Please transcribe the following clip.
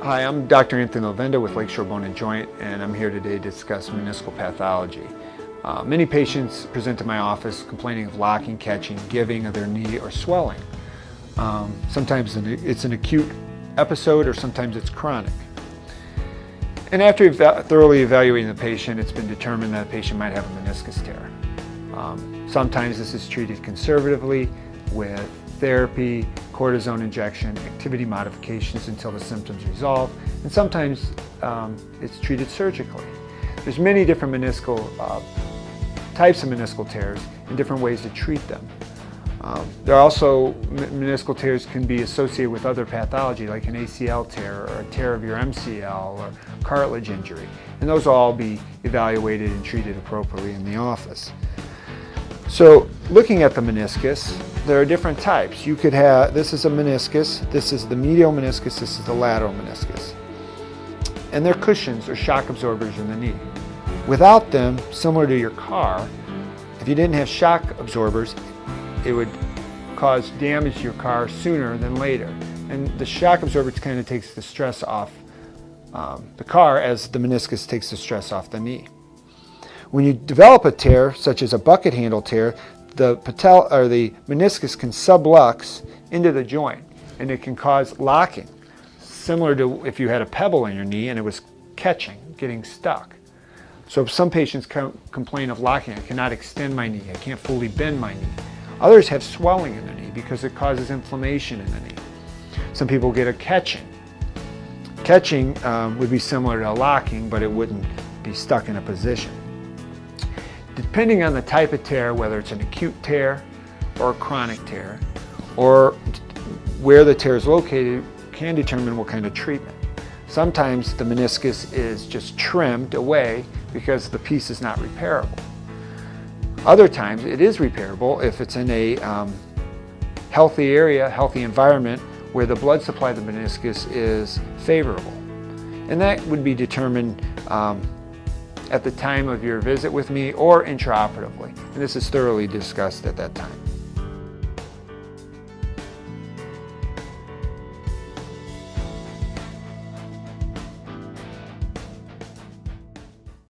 Hi, I'm Dr. Anthony Levenda with Lakeshore Bone and Joint, and I'm here today to discuss meniscal pathology. Many patients present to my office complaining of locking, catching, giving of their knee, or swelling. Sometimes it's an acute episode, or sometimes it's chronic. And after thoroughly evaluating the patient, it's been determined that the patient might have a meniscus tear. Sometimes this is treated conservatively with therapy, cortisone injection, activity modifications until the symptoms resolve, and sometimes it's treated surgically. There's many different types of meniscal tears and different ways to treat them. There are also meniscal tears can be associated with other pathology like an ACL tear or a tear of your MCL or cartilage injury, and those will all be evaluated and treated appropriately in the office. So looking at the meniscus, there are different types. You could have, this is a meniscus, this is the medial meniscus, this is the lateral meniscus. And they're cushions or shock absorbers in the knee. Without them, similar to your car, if you didn't have shock absorbers, it would cause damage to your car sooner than later. And the shock absorber kind of takes the stress off the car as the meniscus takes the stress off the knee. When you develop a tear, such as a bucket handle tear, the meniscus can sublux into the joint, and it can cause locking, similar to if you had a pebble in your knee and it was catching, getting stuck. So some patients complain of locking. I cannot extend my knee. I can't fully bend my knee. Others have swelling in the knee because it causes inflammation in the knee. Some people get a catching. Catching would be similar to locking, but it wouldn't be stuck in a position. Depending on the type of tear, whether it's an acute tear or a chronic tear, or where the tear is located, can determine what kind of treatment. Sometimes the meniscus is just trimmed away because the piece is not repairable. Other times it is repairable if it's in a healthy area, healthy environment where the blood supply of the meniscus is favorable. And that would be determined at the time of your visit with me or intraoperatively. And this is thoroughly discussed at that time.